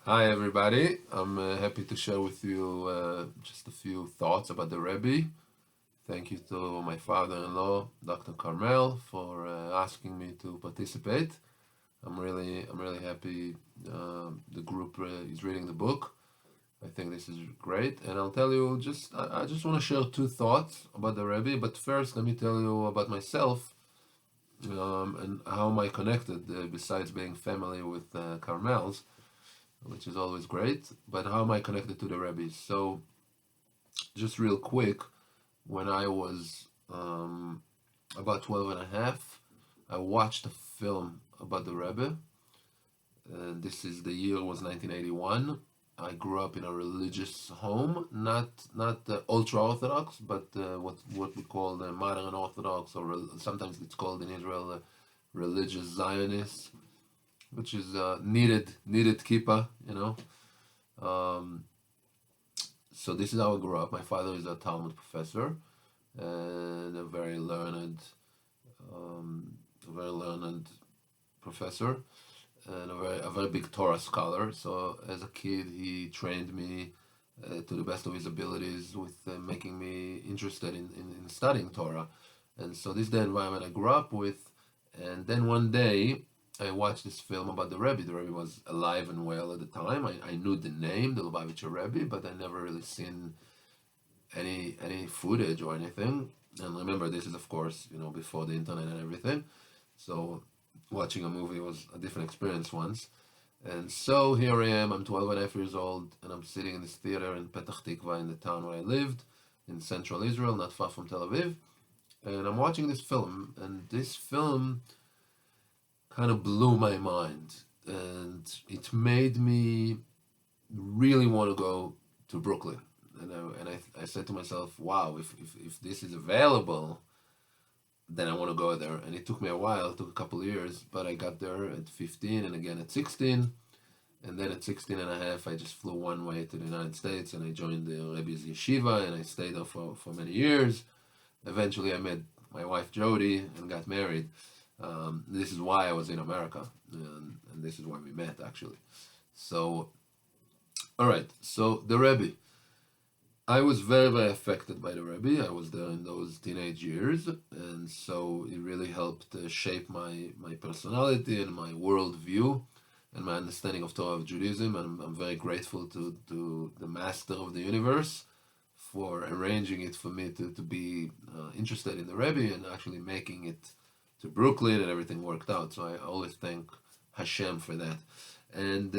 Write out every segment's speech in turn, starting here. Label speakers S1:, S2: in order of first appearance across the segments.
S1: Hi everybody, I'm happy to share with you just a few thoughts about the Rebbe. Thank you to my father-in-law, Dr. Carmel, for asking me to participate. I'm really happy the group is reading the book. I think this is great, and I'll tell you I just want to share two thoughts about the Rebbe. But first, let me tell you about myself and how am I connected besides being family with Carmel's, which is always great. But how am I connected to the Rebbe? So, just real quick, when I was about 12 and a half, I watched a film about the Rebbe. And this is the year was 1981. I grew up in a religious home, not ultra Orthodox, but what we call the modern Orthodox, or sometimes it's called in Israel religious Zionist, which is needed kippah, you know. Um, so this is how I grew up. My father is a Talmud professor and a very learned professor, and a very big Torah scholar. So as a kid, he trained me to the best of his abilities with making me interested in studying Torah. And so this is the environment I grew up with. And then one day, I watched this film about the Rebbe. The Rebbe was alive and well at the time. I knew the name, the Lubavitcher Rebbe, but I never really seen any footage or anything. And remember, this is of course before the internet and everything. So watching a movie was a different experience once. And so here I am. I'm 12 and a half years old, and I'm sitting in this theater in Petach Tikva, in the town where I lived, in central Israel, not far from Tel Aviv. And I'm watching this film, and this film kind of blew my mind, and it made me really want to go to Brooklyn. And I said to myself, wow, if this is available, then I want to go there. And it took me a while, it took a couple of years, but I got there at 15 and again at 16. And then at 16 and a half, I just flew one way to the United States, and I joined the Rebbe's yeshiva, and I stayed there for many years. Eventually, I met my wife Jody and got married. This is why I was in America, and this is why we met actually. So, all right. So the Rebbe, I was very affected by the Rebbe. I was there in those teenage years, and so it really helped shape my personality and my worldview and my understanding of Torah of Judaism. And I'm very grateful to the Master of the Universe for arranging it for me to be interested in the Rebbe and actually making it to Brooklyn, and everything worked out. So I always thank Hashem for that. And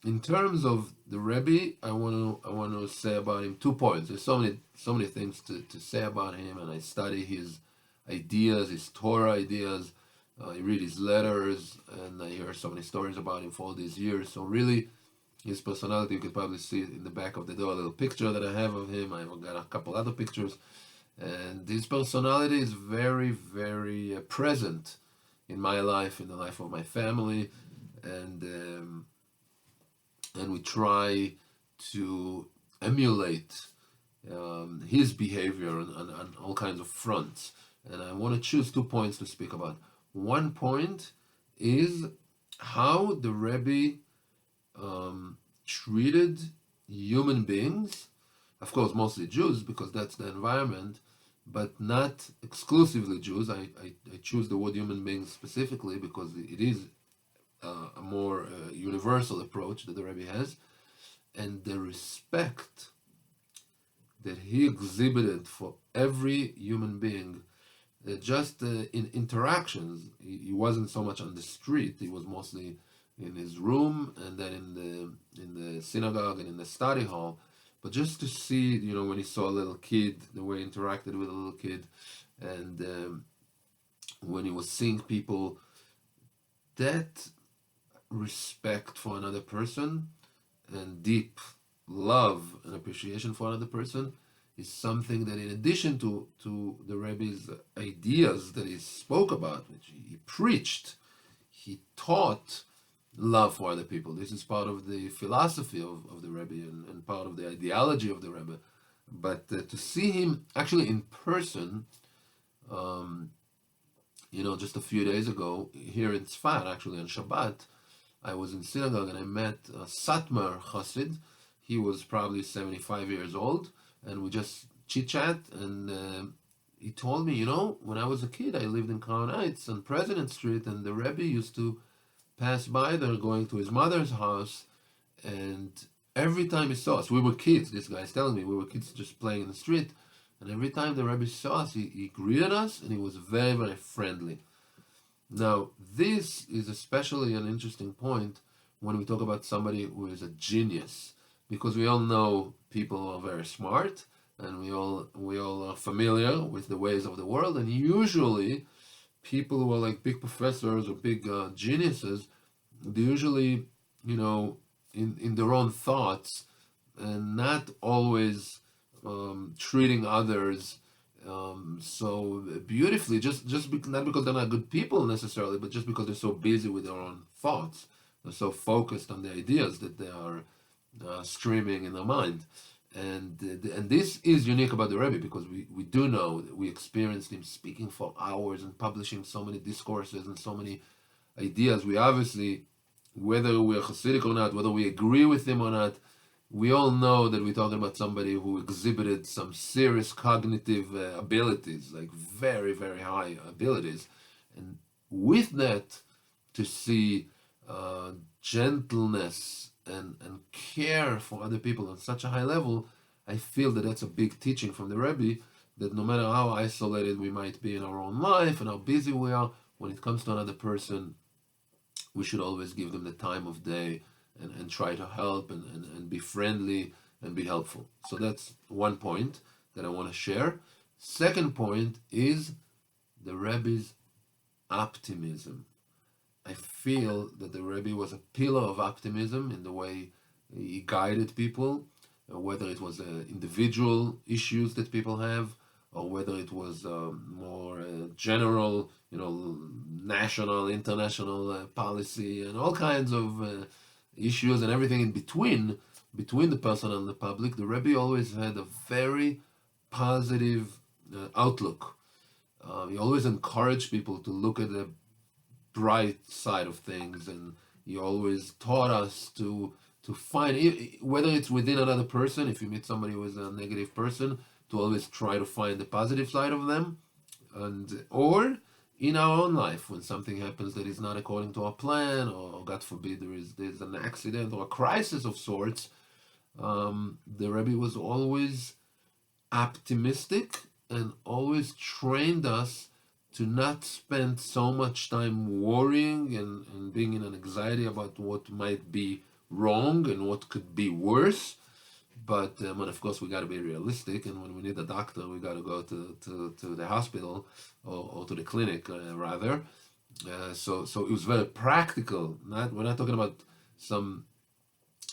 S1: in terms of the Rebbe, I want to say about him 2 points. There's so many things to say about him, and I study his ideas, his Torah ideas. I read his letters, and I hear so many stories about him for all these years. So really, his personality, you could probably see it in the back of the door, a little picture that I have of him. I've got a couple other pictures. And his personality is very present in my life, in the life of my family. And we try to emulate his behavior on all kinds of fronts. And I want to choose 2 points to speak about. One point is how the Rebbe treated human beings, of course, mostly Jews, because that's the environment, but not exclusively Jews. I choose the word human beings specifically because it is a more universal approach that the Rebbe has, and the respect that he exhibited for every human being, just in interactions. He wasn't so much on the street. He was mostly in his room, and then in the synagogue and in the study hall. But just to see, when he saw a little kid, the way he interacted with a little kid, and when he was seeing people, that respect for another person and deep love and appreciation for another person is something that, in addition to the Rebbe's ideas that he spoke about, which he preached, he taught love for other people. This is part of the philosophy of the Rebbe and part of the ideology of the Rebbe. But to see him actually in person, just a few days ago here in Tzfat, actually on Shabbat, I was in synagogue and I met a Satmar Chassid. He was probably 75 years old, and we just chit chat. And he told me, when I was a kid, I lived in Crown Heights on President Street, and the Rebbe used to pass by there going to his mother's house. And every time he saw us, we were kids, this guy's telling me, we were kids just playing in the street. And every time the Rebbe saw us, he greeted us, and he was very, very friendly. Now, this is especially an interesting point when we talk about somebody who is a genius, because we all know people are very smart, and we all are familiar with the ways of the world, and usually people who are like big professors or big geniuses, they usually, in their own thoughts, and not always treating others so beautifully, not because they're not good people necessarily, but just because they're so busy with their own thoughts. They're so focused on the ideas that they are streaming in their mind. And this is unique about the Rebbe, because we do know that we experienced him speaking for hours and publishing so many discourses and so many ideas. We obviously, whether we're Hasidic or not, whether we agree with him or not, we all know that we're talking about somebody who exhibited some serious cognitive abilities, like very, very high abilities. And with that, to see gentleness and care for other people on such a high level, I feel that that's a big teaching from the Rebbe, that no matter how isolated we might be in our own life and how busy we are, when it comes to another person, we should always give them the time of day and try to help and be friendly and be helpful. So that's one point that I want to share. Second point is the Rebbe's optimism. I feel that the Rebbe was a pillar of optimism in the way he guided people, whether it was individual issues that people have, or whether it was more general, national, international policy, and all kinds of issues and everything in between the person and the public. The Rebbe always had a very positive outlook. He always encouraged people to look at the bright side of things, and he always taught us to find, whether it's within another person, if you meet somebody who is a negative person, to always try to find the positive side of them, or in our own life, when something happens that is not according to our plan, or God forbid there's an accident or a crisis of sorts, the Rebbe was always optimistic and always trained us to not spend so much time worrying and being in an anxiety about what might be wrong and what could be worse. But of course, we got to be realistic, and when we need a doctor, we got to go to the hospital or to the clinic, rather. So it was very practical. We're not talking about some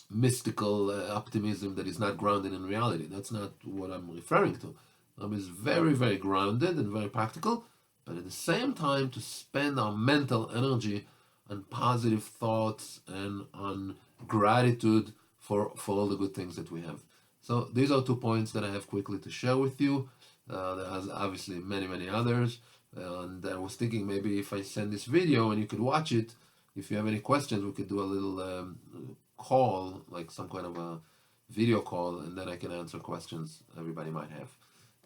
S1: mystical optimism that is not grounded in reality. That's not what I'm referring to. It's very, very grounded and very practical, but at the same time, to spend our mental energy on positive thoughts and on gratitude for all the good things that we have. So these are 2 points that I have quickly to share with you. There are obviously many, many others. And I was thinking maybe if I send this video and you could watch it, if you have any questions, we could do a little call, like some kind of a video call, and then I can answer questions everybody might have.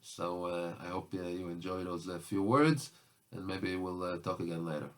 S1: So I hope you enjoy those few words, and maybe we'll talk again later.